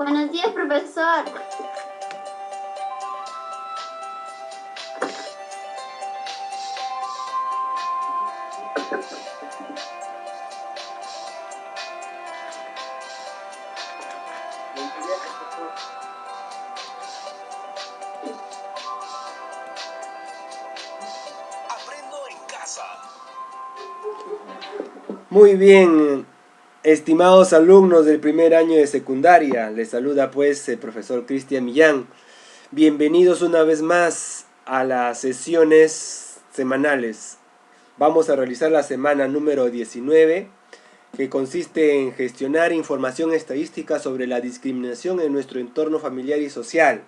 Buenos días, profesor. Aprendo en casa. Muy bien, estimados alumnos del primer año de secundaria, les saluda pues el profesor Cristian Millán. Bienvenidos una vez más a las sesiones semanales. Vamos a realizar la semana número 19, que consiste en gestionar información estadística sobre la discriminación en nuestro entorno familiar y social.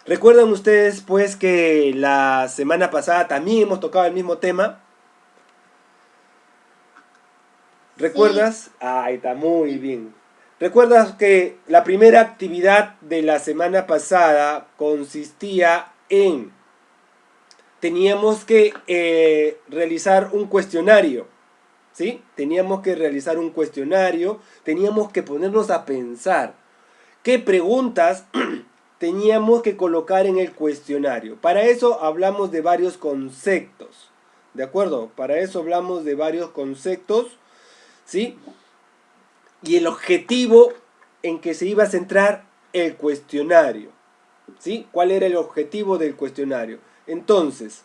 ¿Recuerdan ustedes pues que la semana pasada también hemos tocado el mismo tema? ¿Recuerdas? Sí. Ahí está, muy bien. ¿Recuerdas que la primera actividad de la semana pasada consistía en... Teníamos que realizar un cuestionario, ¿sí? Teníamos que realizar un cuestionario, teníamos que ponernos a pensar qué preguntas teníamos que colocar en el cuestionario. Para eso hablamos de varios conceptos, ¿de acuerdo? Para eso hablamos de varios conceptos, ¿sí? Y el objetivo en que se iba a centrar el cuestionario, ¿sí? ¿Cuál era el objetivo del cuestionario? Entonces,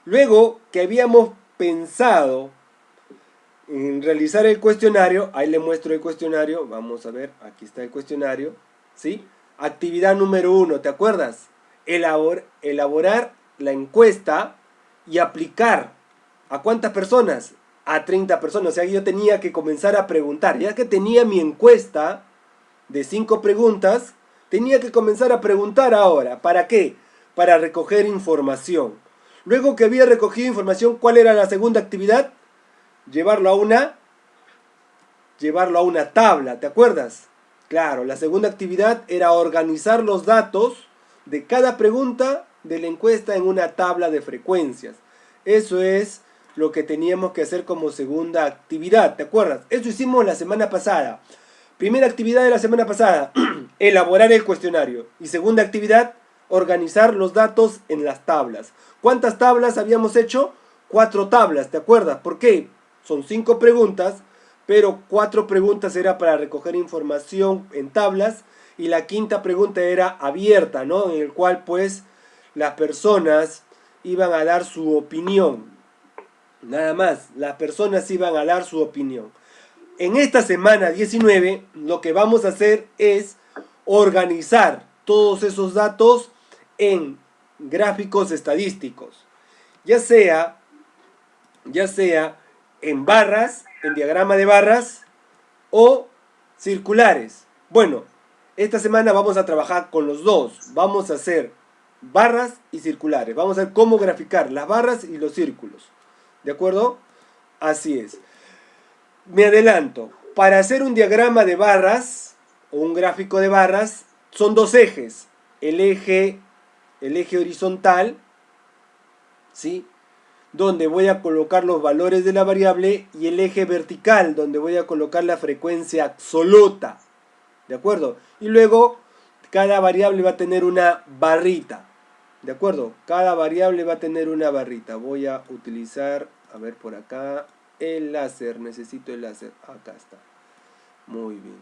luego que habíamos pensado en realizar el cuestionario, ahí le muestro el cuestionario, vamos a ver, aquí está el cuestionario, ¿sí? Actividad número 1, ¿te acuerdas? Elaborar la encuesta y aplicar. ¿A cuántas personas? A 30 personas. O sea, yo tenía que comenzar a preguntar. Ya que tenía mi encuesta de 5 preguntas, tenía que comenzar a preguntar ahora. ¿Para qué? Para recoger información. Luego que había recogido información, ¿cuál era la segunda actividad? Llevarlo a una tabla, ¿te acuerdas? Claro, la segunda actividad era organizar los datos de cada pregunta de la encuesta en una tabla de frecuencias. Eso es lo que teníamos que hacer como segunda actividad, ¿te acuerdas? Eso hicimos la semana pasada. Primera actividad de la semana pasada, elaborar el cuestionario. Y segunda actividad, organizar los datos en las tablas. ¿Cuántas tablas habíamos hecho? 4 tablas, ¿te acuerdas? ¿Por qué? Son 5 preguntas, pero 4 preguntas era para recoger información en tablas y la quinta pregunta era abierta, ¿no? En el cual pues las personas iban a dar su opinión. Nada más, las personas iban a dar su opinión. En esta semana 19 lo que vamos a hacer es organizar todos esos datos en gráficos estadísticos, ya sea en barras, en diagrama de barras o circulares. Bueno, esta semana vamos a trabajar con los dos. Vamos a hacer barras y circulares. Vamos a ver cómo graficar las barras y los círculos. ¿De acuerdo? Así es. Me adelanto. Para hacer un diagrama de barras o un gráfico de barras son 2 ejes. El eje horizontal, ¿sí? Donde voy a colocar los valores de la variable, y el eje vertical, donde voy a colocar la frecuencia absoluta. ¿De acuerdo? Y luego cada variable va a tener una barrita. ¿De acuerdo? Cada variable va a tener una barrita. Voy a utilizar, a ver por acá, el láser. Necesito el láser. Acá está. Muy bien.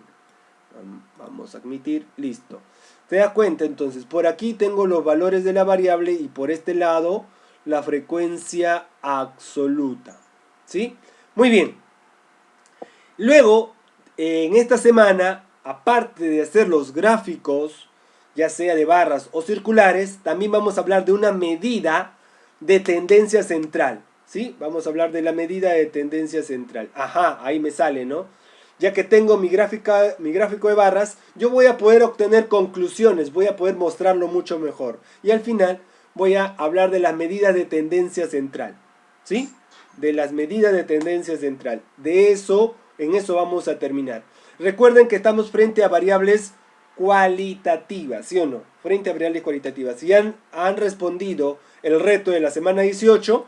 Vamos a admitir. Listo. ¿Te das cuenta? Entonces, por aquí tengo los valores de la variable y por este lado la frecuencia absoluta. ¿Sí? Muy bien. Luego, en esta semana, aparte de hacer los gráficos, ya sea de barras o circulares, también vamos a hablar de una medida de tendencia central. ¿Sí? Vamos a hablar de la medida de tendencia central. Ajá, ahí me sale, ¿no? Ya que tengo mi gráfico de barras, yo voy a poder obtener conclusiones, voy a poder mostrarlo mucho mejor. Y al final voy a hablar de las medidas de tendencia central. ¿Sí? De las medidas de tendencia central. En eso vamos a terminar. Recuerden que estamos frente a variables cualitativas, ¿sí o no? Frente a variables cualitativas. Si han respondido el reto de la semana 18,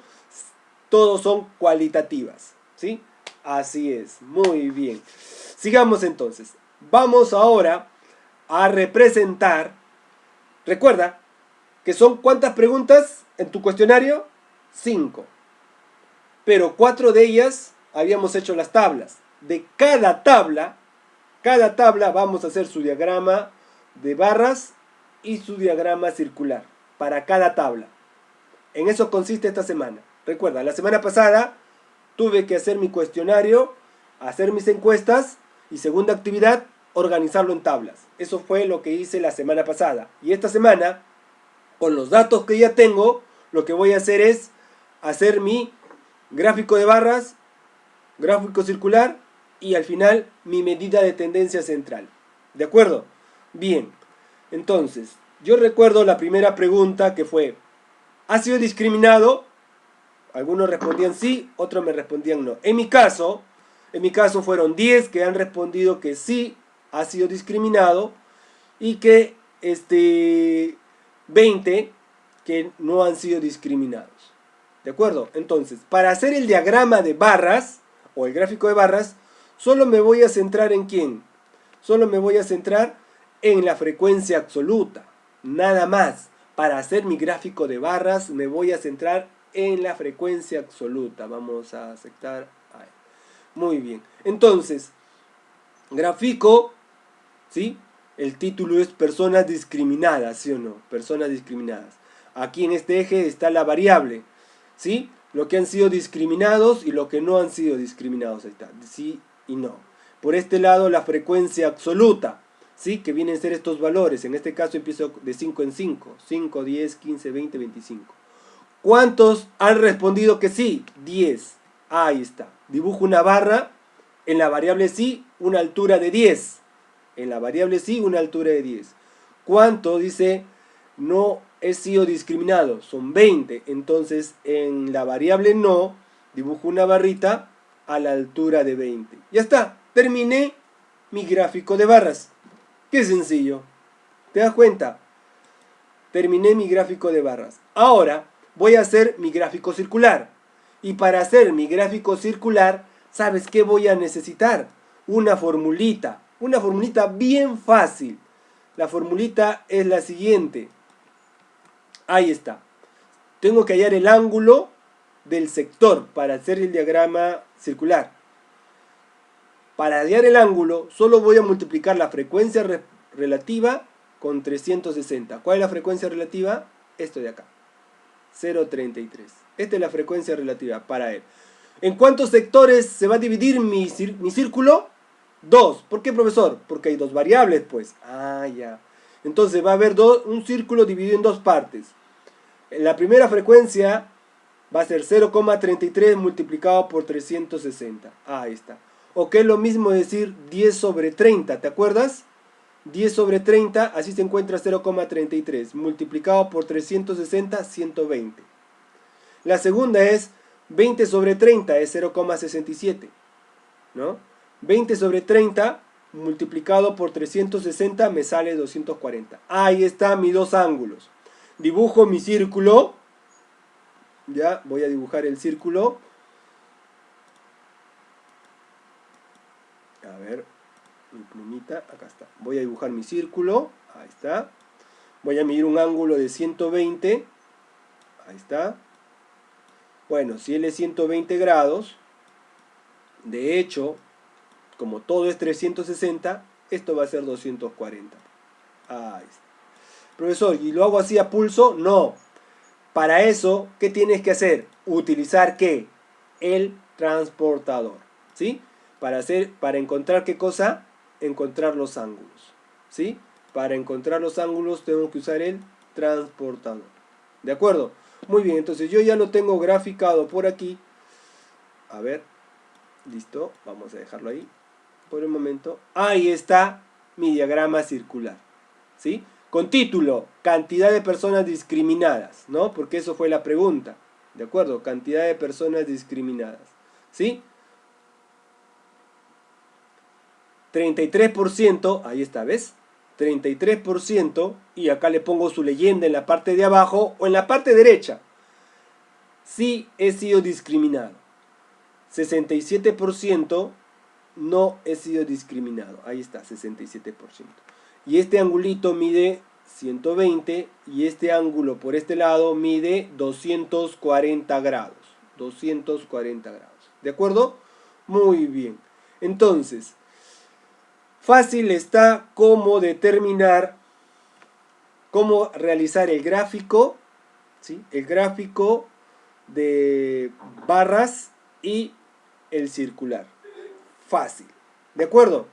todos son cualitativas, ¿sí? Así es, muy bien. Sigamos entonces. Vamos ahora a representar. Recuerda que son ¿cuántas preguntas en tu cuestionario? 5. Pero 4 de ellas habíamos hecho las tablas. De cada tabla vamos a hacer su diagrama de barras y su diagrama circular para cada tabla. En eso consiste esta semana. Recuerda, la semana pasada tuve que hacer mi cuestionario, hacer mis encuestas y segunda actividad, organizarlo en tablas. Eso fue lo que hice la semana pasada. Y esta semana, con los datos que ya tengo, lo que voy a hacer es hacer mi gráfico de barras, gráfico circular y al final mi medida de tendencia central. ¿De acuerdo? Bien. Entonces, yo recuerdo la primera pregunta que fue, ¿ha sido discriminado? Algunos respondían sí, otros me respondían no. En mi caso fueron 10 que han respondido que sí ha sido discriminado y que 20 que no han sido discriminados. ¿De acuerdo? Entonces, para hacer el diagrama de barras o el gráfico de barras, solo me voy a centrar en ¿quién? Solo me voy a centrar en la frecuencia absoluta. Nada más. Para hacer mi gráfico de barras me voy a centrar en la frecuencia absoluta. Vamos a aceptar ahí. Muy bien. Entonces, gráfico, ¿sí? El título es personas discriminadas, ¿sí o no? Personas discriminadas. Aquí en este eje está la variable, ¿sí? Lo que han sido discriminados y lo que no han sido discriminados. Ahí está, sí y no. Por este lado la frecuencia absoluta, ¿sí? Que vienen a ser estos valores. En este caso empiezo de 5 en 5. 5, 10, 15, 20, 25. ¿Cuántos han respondido que sí? 10. Ahí está. Dibujo una barra. En la variable sí, una altura de 10. En la variable sí, una altura de 10. ¿Cuánto dice no he sido discriminado? Son 20. Entonces, en la variable no, dibujo una barrita a la altura de 20. Ya está. Terminé mi gráfico de barras. Qué sencillo. ¿Te das cuenta? Terminé mi gráfico de barras. Ahora voy a hacer mi gráfico circular. Y para hacer mi gráfico circular, ¿sabes qué voy a necesitar? Una formulita. Una formulita bien fácil. La formulita es la siguiente. Ahí está. Tengo que hallar el ángulo del sector para hacer el diagrama circular. Para hallar el ángulo, solo voy a multiplicar la frecuencia relativa con 360. ¿Cuál es la frecuencia relativa? Esto de acá. 0,33. Esta es la frecuencia relativa para él. ¿En cuántos sectores se va a dividir mi círculo? 2. ¿Por qué, profesor? Porque hay dos variables, pues. Ah, ya. Entonces va a haber un círculo dividido en dos partes. La primera frecuencia va a ser 0,33 multiplicado por 360. Ahí está. O que es lo mismo decir 10 sobre 30, ¿te acuerdas? 10 sobre 30, así se encuentra 0,33, multiplicado por 360, 120. La segunda es 20 sobre 30, es 0,67, ¿no? 20 sobre 30 multiplicado por 360 me sale 240. Ahí están mis dos ángulos. Dibujo mi círculo. Ya, voy a dibujar el círculo. A ver, mi plumita, acá está. Voy a dibujar mi círculo. Ahí está. Voy a medir un ángulo de 120. Ahí está. Bueno, si él es 120 grados, de hecho, como todo es 360, esto va a ser 240. Ahí está. Profesor, ¿y lo hago así a pulso? No. Para eso, ¿qué tienes que hacer? Utilizar ¿qué? El transportador. ¿Sí? Para encontrar ¿qué cosa? Encontrar los ángulos. ¿Sí? Para encontrar los ángulos tengo que usar el transportador. ¿De acuerdo? Muy bien, entonces yo ya lo tengo graficado por aquí. A ver. Listo. Vamos a dejarlo ahí por un momento. Ahí está mi diagrama circular. ¿Sí? Con título, cantidad de personas discriminadas, ¿no? Porque eso fue la pregunta. ¿De acuerdo? Cantidad de personas discriminadas. ¿Sí? 33%, ahí está, ¿ves? 33%, y acá le pongo su leyenda en la parte de abajo o en la parte derecha. Sí he sido discriminado. 67% no he sido discriminado. Ahí está, 67%. Y este angulito mide 120 y este ángulo por este lado mide 240 grados. 240 grados. ¿De acuerdo? Muy bien. Entonces, fácil está cómo determinar, cómo realizar el gráfico, ¿sí? El gráfico de barras y el circular. Fácil. ¿De acuerdo?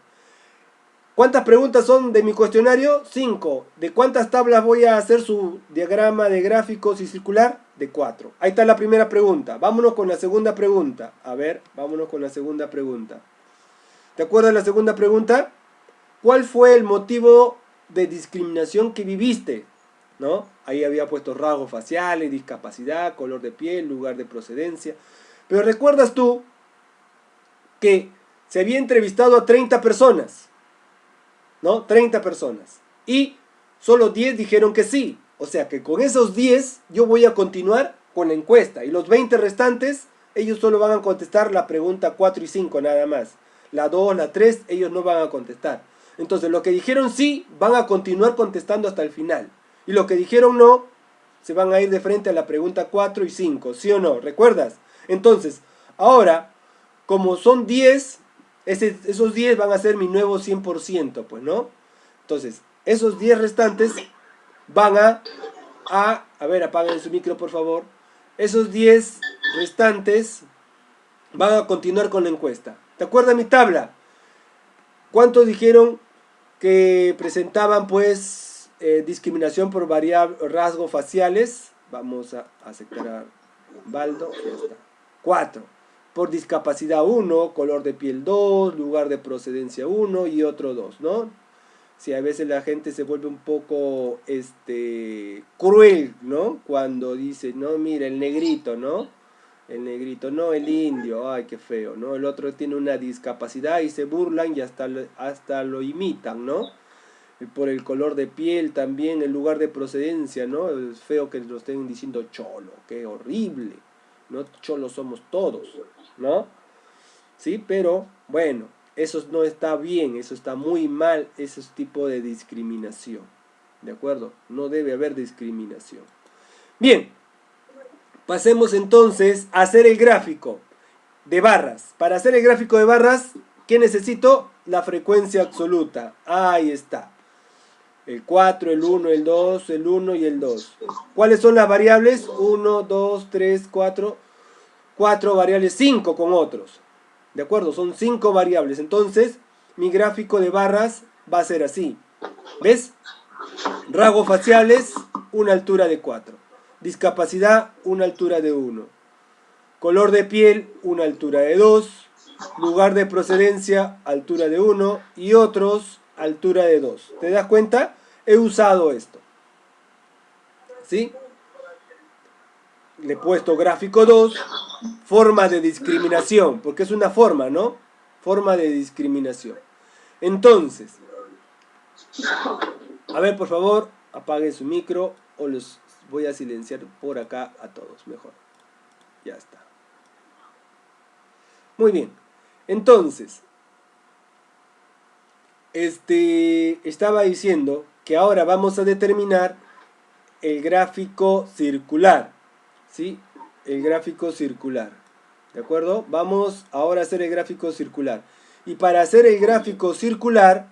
¿Cuántas preguntas son de mi cuestionario? 5. ¿De cuántas tablas voy a hacer su diagrama de gráficos y circular? De 4. Ahí está la primera pregunta. Vámonos con la segunda pregunta. A ver, vámonos con la segunda pregunta. ¿Te acuerdas de la segunda pregunta? ¿Cuál fue el motivo de discriminación que viviste? ¿No? Ahí había puesto rasgos faciales, discapacidad, color de piel, lugar de procedencia. Pero ¿recuerdas tú que se había entrevistado a 30 personas? ¿No? 30 personas. Y solo 10 dijeron que sí. O sea que con esos 10 yo voy a continuar con la encuesta. Y los 20 restantes, ellos solo van a contestar la pregunta 4 y 5 nada más. La 2, la 3, ellos no van a contestar. Entonces los que dijeron sí, van a continuar contestando hasta el final. Y los que dijeron no, se van a ir de frente a la pregunta 4 y 5. ¿Sí o no? ¿Recuerdas? Entonces, ahora, como son 10... esos 10 van a ser mi nuevo 100%, pues, ¿no? Entonces, esos 10 restantes van a ver, apaguen su micro, por favor. Esos 10 restantes van a continuar con la encuesta. ¿Te acuerdas mi tabla? ¿Cuántos dijeron que presentaban, pues, discriminación por rasgos faciales? Vamos a aceptar a Baldo. Ya está. 4. Por discapacidad 1, color de piel 2, lugar de procedencia 1 y otro 2, ¿no? Si a veces la gente se vuelve un poco cruel, ¿no? Cuando dice, no, mira, el negrito, ¿no? El negrito, no, el indio, ay, qué feo, ¿no? El otro tiene una discapacidad y se burlan y hasta lo imitan, ¿no? Por el color de piel también, el lugar de procedencia, ¿no? Es feo que lo estén diciendo cholo, qué horrible, ¿no? Cholos somos todos, ¿no? Sí, pero bueno, eso no está bien, eso está muy mal, ese es tipo de discriminación, ¿de acuerdo? No debe haber discriminación. Bien, pasemos entonces a hacer el gráfico de barras. Para hacer el gráfico de barras, ¿qué necesito? La frecuencia absoluta. Ahí está. El 4, el 1, el 2, el 1 y el 2. ¿Cuáles son las variables? 1, 2, 3, 4. 4 variables, 5 con otros. ¿De acuerdo? Son 5 variables. Entonces, mi gráfico de barras va a ser así. ¿Ves? Rasgos faciales, una altura de 4. Discapacidad, una altura de 1. Color de piel, una altura de 2. Lugar de procedencia, altura de 1. Y otros, altura de 2. ¿Te das cuenta? He usado esto. ¿Sí? Le he puesto gráfico 2, forma de discriminación, porque es una forma, ¿no? Forma de discriminación. Entonces, a ver, por favor, apaguen su micro o los voy a silenciar por acá a todos, mejor. Ya está. Muy bien. Entonces, estaba diciendo que ahora vamos a determinar el gráfico circular. ¿Sí? El gráfico circular. ¿De acuerdo? Vamos ahora a hacer el gráfico circular. Y para hacer el gráfico circular,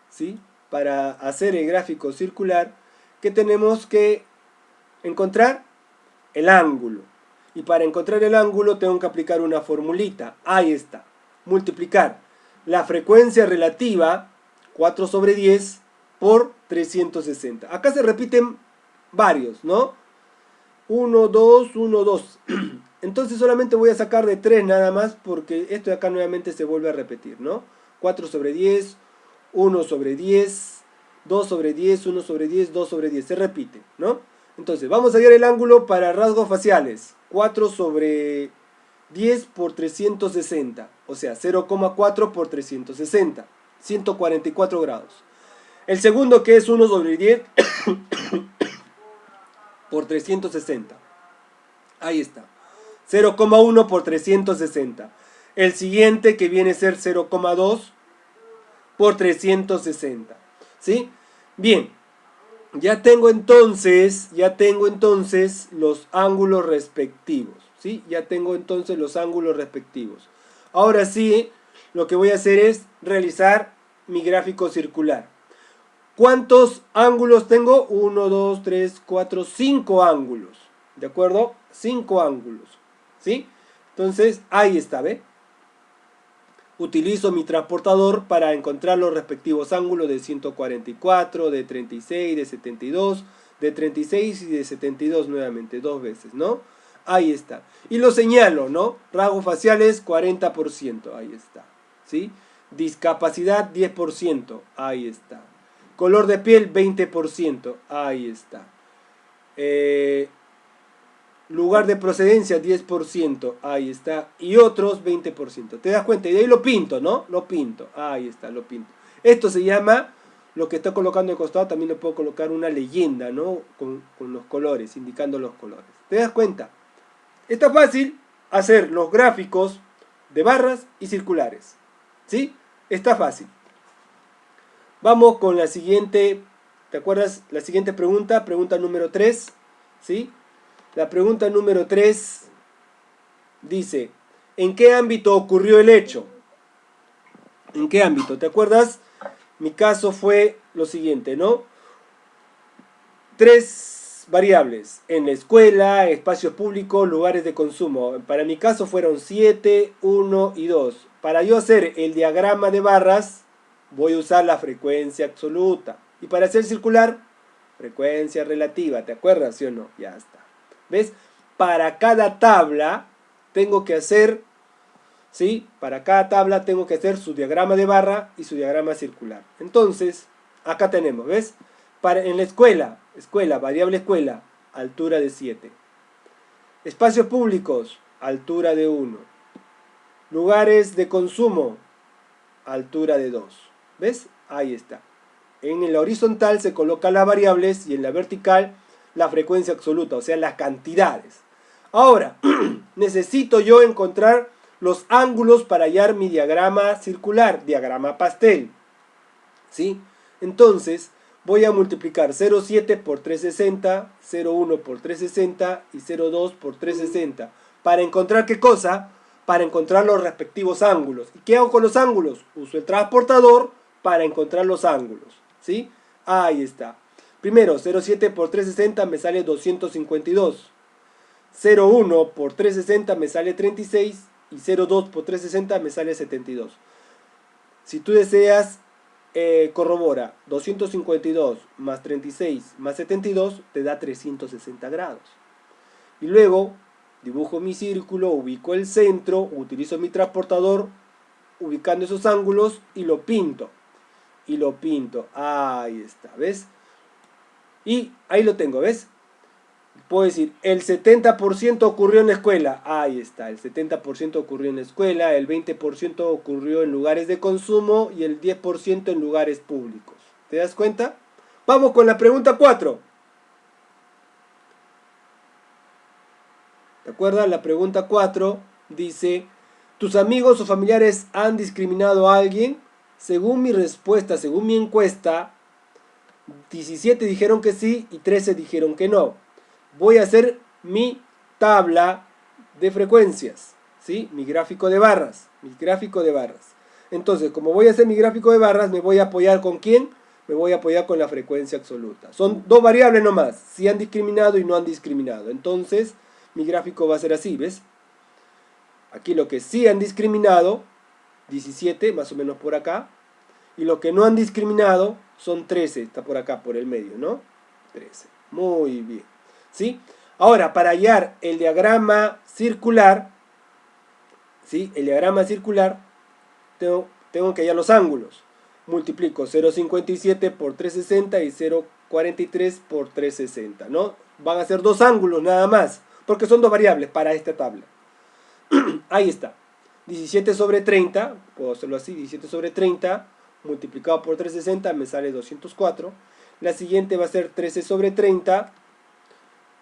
¿sí? Para hacer el gráfico circular, ¿qué tenemos que encontrar? El ángulo. Y para encontrar el ángulo tengo que aplicar una formulita. Ahí está. Multiplicar la frecuencia relativa, 4 sobre 10, por 360. Acá se repiten varios, ¿no? 1, 2, 1, 2. Entonces solamente voy a sacar de 3 nada más porque esto de acá nuevamente se vuelve a repetir, ¿no? 4 sobre 10, 1 sobre 10, 2 sobre 10, 1 sobre 10, 2 sobre 10. Se repite, ¿no? Entonces vamos a hallar el ángulo para rasgos faciales. 4 sobre 10 por 360. O sea, 0,4 por 360. 144 grados. El segundo, que es 1 sobre 10 por 360. Ahí está. 0,1 por 360. El siguiente, que viene a ser 0,2 por 360. ¿Sí? Bien. Ya tengo entonces los ángulos respectivos. ¿Sí? Ya tengo entonces los ángulos respectivos. Ahora sí, lo que voy a hacer es realizar mi gráfico circular. ¿Cuántos ángulos tengo? 1, 2, 3, 4, 5 ángulos. ¿De acuerdo? 5 ángulos. ¿Sí? Entonces, ahí está, ¿ve? Utilizo mi transportador para encontrar los respectivos ángulos de 144, de 36, de 72, de 36 y de 72 nuevamente, dos veces, ¿no? Ahí está. Y lo señalo, ¿no? Rasgos faciales 40%, ahí está. ¿Sí? Discapacidad 10%, ahí está. Color de piel 20%, ahí está. Lugar de procedencia 10%, ahí está. Y otros 20%. ¿Te das cuenta? Y de ahí lo pinto, ¿no? Lo pinto, ahí está, lo pinto. Esto se llama, lo que está colocando al costado, también le puedo colocar una leyenda, ¿no? Con los colores, indicando los colores. ¿Te das cuenta? Está fácil hacer los gráficos de barras y circulares. ¿Sí? Está fácil. Vamos con la siguiente, ¿te acuerdas? La siguiente pregunta, pregunta número 3, ¿sí? La pregunta número 3 dice, ¿en qué ámbito ocurrió el hecho? ¿En qué ámbito? ¿Te acuerdas? Mi caso fue lo siguiente, ¿no? 3 variables, en la escuela, espacios públicos, lugares de consumo. Para mi caso fueron 7, 1 y 2. Para yo hacer el diagrama de barras, voy a usar la frecuencia absoluta. Y para hacer circular, frecuencia relativa. ¿Te acuerdas, sí o no? Ya está. ¿Ves? Para cada tabla tengo que hacer, ¿sí? Para cada tabla tengo que hacer su diagrama de barra y su diagrama circular. Entonces, acá tenemos, ¿ves? En la escuela, variable escuela, altura de 7. Espacios públicos, altura de 1. Lugares de consumo, altura de 2. ¿Ves? Ahí está. En la horizontal se colocan las variables y en la vertical la frecuencia absoluta, o sea, las cantidades. Ahora, necesito yo encontrar los ángulos para hallar mi diagrama circular, diagrama pastel. ¿Sí? Entonces, voy a multiplicar 0,7 por 360, 0,1 por 360 y 0,2 por 360. ¿Para encontrar qué cosa? Para encontrar los respectivos ángulos. ¿Y qué hago con los ángulos? Uso el transportador para encontrar los ángulos. ¿Sí? Ahí está. Primero, 0,7 por 360 me sale 252. 0,1 por 360 me sale 36. Y 0,2 por 360 me sale 72. Si tú deseas, corrobora 252 más 36 más 72 te da 360 grados. Y luego dibujo mi círculo, ubico el centro, utilizo mi transportador ubicando esos ángulos y lo pinto. Ahí está, ¿ves? Y ahí lo tengo, ¿ves? Puedo decir, el 70% ocurrió en la escuela. Ahí está, el 70% ocurrió en la escuela, el 20% ocurrió en lugares de consumo y el 10% en lugares públicos. ¿Te das cuenta? Vamos con la pregunta 4. ¿Te acuerdas? La pregunta 4 dice, ¿tus amigos o familiares han discriminado a alguien? Según mi respuesta, según mi encuesta, 17 dijeron que sí y 13 dijeron que no. Voy a hacer mi tabla de frecuencias, ¿sí? Mi gráfico de barras, Entonces, como voy a hacer mi gráfico de barras, me voy a apoyar ¿con quién? Me voy a apoyar con la frecuencia absoluta. Son dos variables nomás, si han discriminado y no han discriminado. Entonces, mi gráfico va a ser así, ¿ves? Aquí lo que sí han discriminado, 17, más o menos por acá. Y lo que no han discriminado son 13, está por acá, por el medio, ¿no? 13, muy bien. ¿Sí? Ahora, para hallar el diagrama circular, ¿sí? El diagrama circular, tengo que hallar los ángulos. Multiplico 0,57 por 360 y 0,43 por 360, ¿no? Van a ser dos ángulos nada más, porque son dos variables para esta tabla. Ahí está. 17 sobre 30, puedo hacerlo así, 17 sobre 30, multiplicado por 360 me sale 204. La siguiente va a ser 13 sobre 30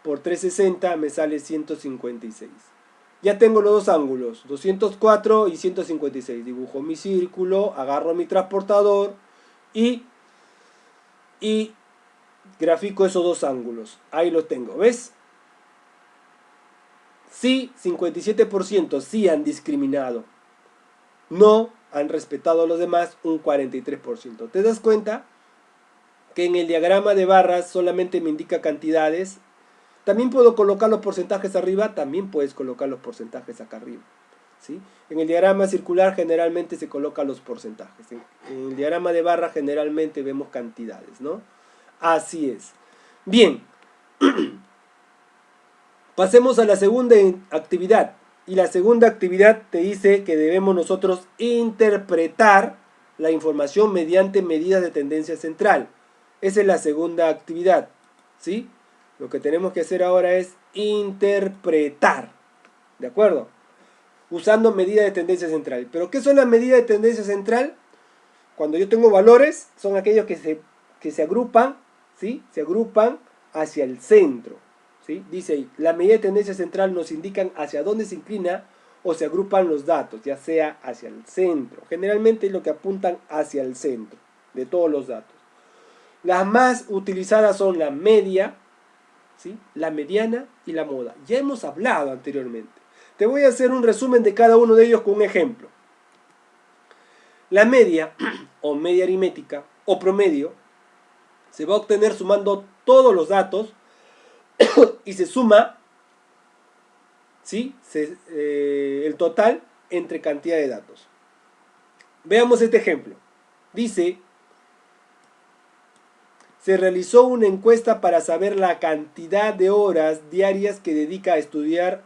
por 360 me sale 156. Ya tengo los dos ángulos, 204 y 156. Dibujo mi círculo, agarro mi transportador y grafico esos dos ángulos. Ahí los tengo, ¿ves? Sí, 57% sí han discriminado. No han respetado a los demás un 43%. ¿Te das cuenta? Que en el diagrama de barras solamente me indica cantidades. También puedo colocar los porcentajes arriba, también puedes colocar los porcentajes acá arriba, ¿sí? En el diagrama circular generalmente se colocan los porcentajes. En el diagrama de barra generalmente vemos cantidades, ¿no? Así es. Bien, pasemos a la segunda actividad. Y la segunda actividad te dice que debemos nosotros interpretar la información mediante medidas de tendencia central. Esa es la segunda actividad, ¿sí? Lo que tenemos que hacer ahora es interpretar, ¿de acuerdo? Usando medidas de tendencia central. ¿Pero qué son las medidas de tendencia central? Cuando yo tengo valores, son aquellos que se agrupan, ¿sí? Se agrupan hacia el centro, ¿sí? Dice ahí, la medida de tendencia central nos indican hacia dónde se inclina o se agrupan los datos, ya sea hacia el centro. Generalmente es lo que apuntan hacia el centro de todos los datos. Las más utilizadas son la media, ¿sí? La mediana y la moda. Ya hemos hablado anteriormente. Te voy a hacer un resumen de cada uno de ellos con un ejemplo. La media, o media aritmética, o promedio, se va a obtener sumando todos los datos y se suma, ¿sí? El total entre cantidad de datos. Veamos este ejemplo. Dice, se realizó una encuesta para saber la cantidad de horas diarias que dedica a estudiar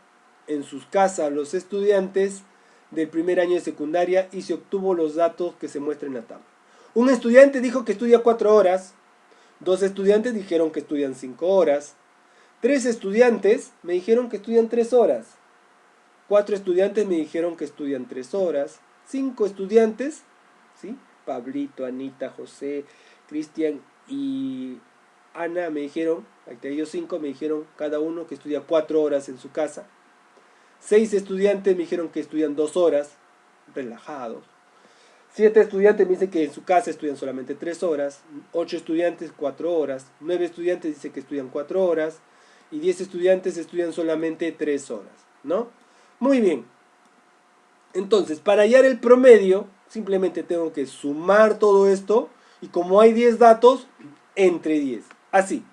en sus casas los estudiantes del primer año de secundaria y se obtuvo los datos que se muestran en la tabla. Un estudiante dijo que estudia 4 horas, 2 estudiantes dijeron que estudian 5 horas, 3 estudiantes me dijeron que estudian 3 horas, 4 estudiantes me dijeron que estudian 3 horas, 5 estudiantes, ¿sí? Pablito, Anita, José, Cristian y Ana me dijeron, de ellos 5 me dijeron cada uno que estudia 4 horas en su casa. 6 estudiantes me dijeron que estudian 2 horas, relajados. 7 estudiantes me dicen que en su casa estudian solamente 3 horas. 8 estudiantes 4 horas. 9 estudiantes dicen que estudian 4 horas. Y 10 estudiantes estudian solamente 3 horas, ¿no? Muy bien. Entonces, para hallar el promedio, simplemente tengo que sumar todo esto. Y como hay 10 datos, entre 10. Así.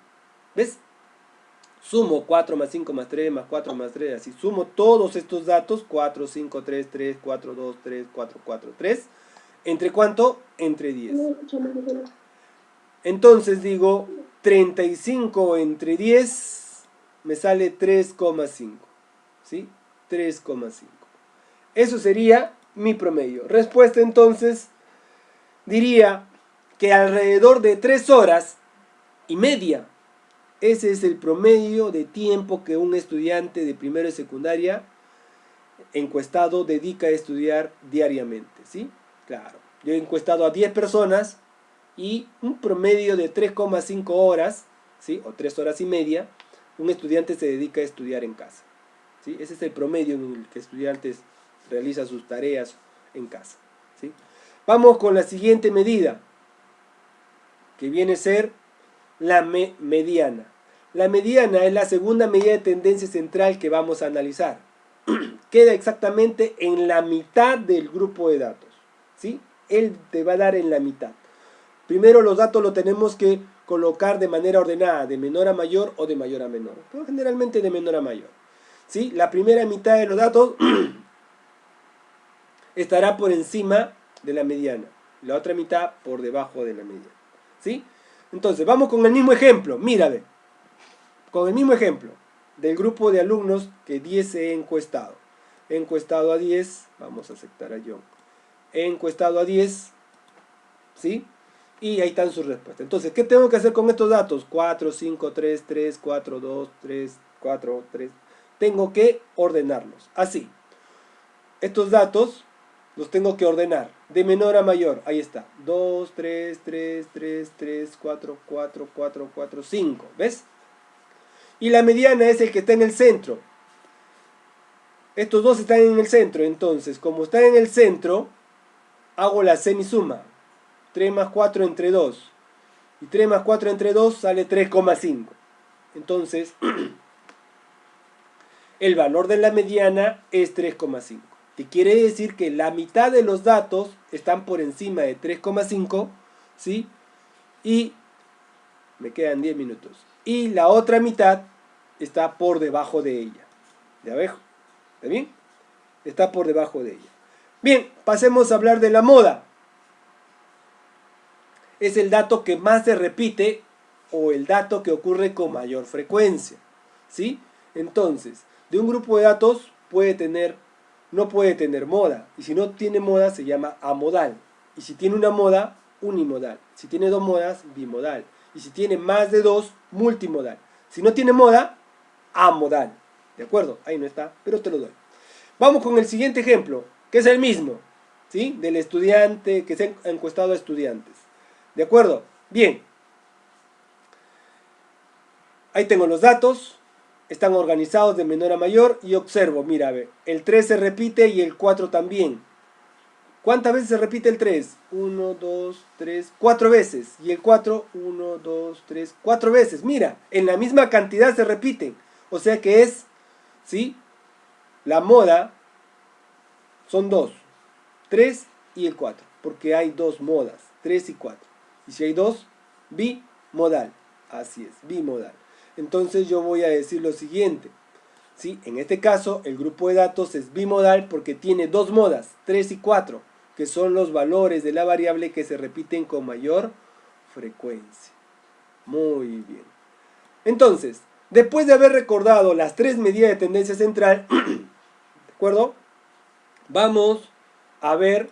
¿Ves? Sumo 4 más 5 más 3 más 4 más 3. Así. Sumo todos estos datos. 4, 5, 3, 3, 4, 2, 3, 4, 4, 3. ¿Entre cuánto? Entre 10. Entonces digo, 35 entre 10 me sale 3,5. ¿Sí? 3,5. Eso sería mi promedio. Respuesta entonces, diría que alrededor de 3 horas y media. Ese es el promedio de tiempo que un estudiante de primero y secundaria encuestado dedica a estudiar diariamente, ¿sí? Claro, yo he encuestado a 10 personas y un promedio de 3,5 horas, ¿sí? O 3 horas y media, un estudiante se dedica a estudiar en casa, ¿sí? Ese es el promedio en el que estudiantes realizan sus tareas en casa, ¿sí? Vamos con la siguiente medida, que viene a ser la mediana. La mediana es la segunda medida de tendencia central que vamos a analizar. Queda exactamente en la mitad del grupo de datos, ¿sí? Él te va a dar en la mitad. Primero los datos los tenemos que colocar de manera ordenada, de menor a mayor o de mayor a menor, pero generalmente de menor a mayor, ¿sí? La primera mitad de los datos estará por encima de la mediana, la otra mitad por debajo de la mediana, ¿sí? Entonces, vamos con el mismo ejemplo, mírame, con el mismo ejemplo del grupo de alumnos que 10 he encuestado. He encuestado a 10, vamos a aceptar a John. He encuestado a 10, ¿sí? Y ahí están sus respuestas. Entonces, ¿qué tengo que hacer con estos datos? 4, 5, 3, 3, 4, 2, 3, 4, 3. Tengo que ordenarlos, así. Estos datos los tengo que ordenar de menor a mayor. Ahí está. 2, 3, 3, 3, 3, 4, 4, 4, 4, 5. ¿Ves? Y la mediana es el que está en el centro. Estos dos están en el centro, entonces, como están en el centro, hago la semisuma. 3 más 4 entre 2. Y 3 más 4 entre 2 sale 3,5. Entonces, el valor de la mediana es 3,5. Que quiere decir que la mitad de los datos están por encima de 3,5, ¿sí? Y me quedan 10 minutos. Y la otra mitad está por debajo de ella. ¿Ya ves? ¿Está bien? Está por debajo de ella. Bien, pasemos a hablar de la moda. Es el dato que más se repite o el dato que ocurre con mayor frecuencia, ¿sí? Entonces, de un grupo de datos no puede tener moda. Y si no tiene moda se llama amodal. Y si tiene una moda, unimodal. Si tiene dos modas, bimodal. Y si tiene más de dos, multimodal. Si no tiene moda, amodal. ¿De acuerdo? Ahí no está, pero te lo doy. Vamos con el siguiente ejemplo, que es el mismo, ¿sí? Del estudiante que se ha encuestado a estudiantes. ¿De acuerdo? Bien. Ahí tengo los datos. Están organizados de menor a mayor y observo, mira, a ver, el 3 se repite y el 4 también. ¿Cuántas veces se repite el 3? 1, 2, 3, 4 veces. Y el 4, 1, 2, 3, 4 veces. Mira, en la misma cantidad se repiten. O sea que es, ¿sí? La moda son 2, 3 y el 4. Porque hay dos modas, 3 y 4. Y si hay dos, bimodal. Así es, bimodal. Entonces yo voy a decir lo siguiente. ¿Sí? En este caso, el grupo de datos es bimodal porque tiene dos modas, 3 y 4, que son los valores de la variable que se repiten con mayor frecuencia. Muy bien. Entonces, después de haber recordado las tres medidas de tendencia central, ¿de acuerdo? Vamos a ver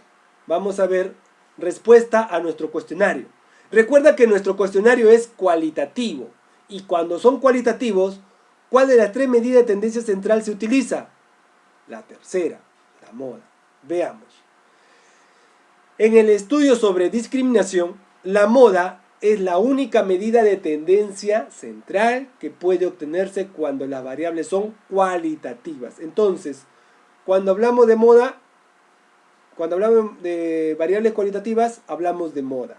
respuesta a nuestro cuestionario. Recuerda que nuestro cuestionario es cualitativo. Y cuando son cualitativos, ¿cuál de las tres medidas de tendencia central se utiliza? La tercera, la moda. Veamos. En el estudio sobre discriminación, la moda es la única medida de tendencia central que puede obtenerse cuando las variables son cualitativas. Entonces, cuando hablamos de moda, cuando hablamos de variables cualitativas, hablamos de moda,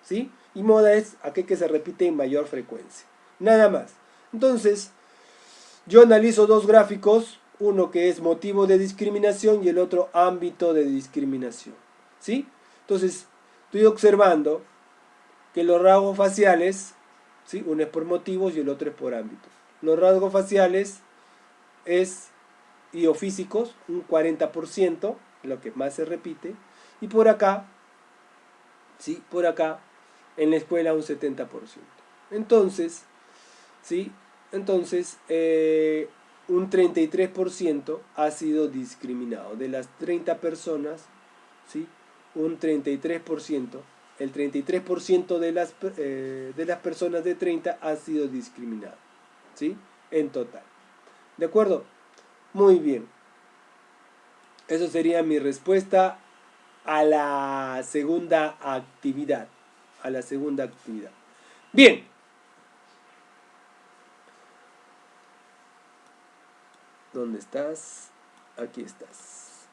¿sí? Y moda es aquel que se repite en mayor frecuencia. Nada más. Entonces, yo analizo dos gráficos, uno que es motivo de discriminación y el otro ámbito de discriminación, ¿sí? Entonces, estoy observando que los rasgos faciales, ¿sí? Uno es por motivos y el otro es por ámbitos. Los rasgos faciales y o físicos, un 40%, lo que más se repite, y por acá, ¿sí? Por acá, en la escuela un 70%. Entonces, ¿sí? Entonces, un 33% ha sido discriminado. De las 30 personas, ¿sí? Un 33%, el 33% de las personas de 30 ha sido discriminado, ¿sí? En total. ¿De acuerdo? Muy bien. Eso sería mi respuesta a la segunda actividad. A la segunda actividad. Bien. ¿Dónde estás? Aquí estás.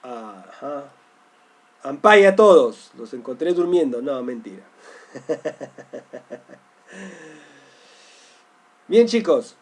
Ajá. Ampaya a todos. Los encontré durmiendo. No, mentira. Bien, chicos.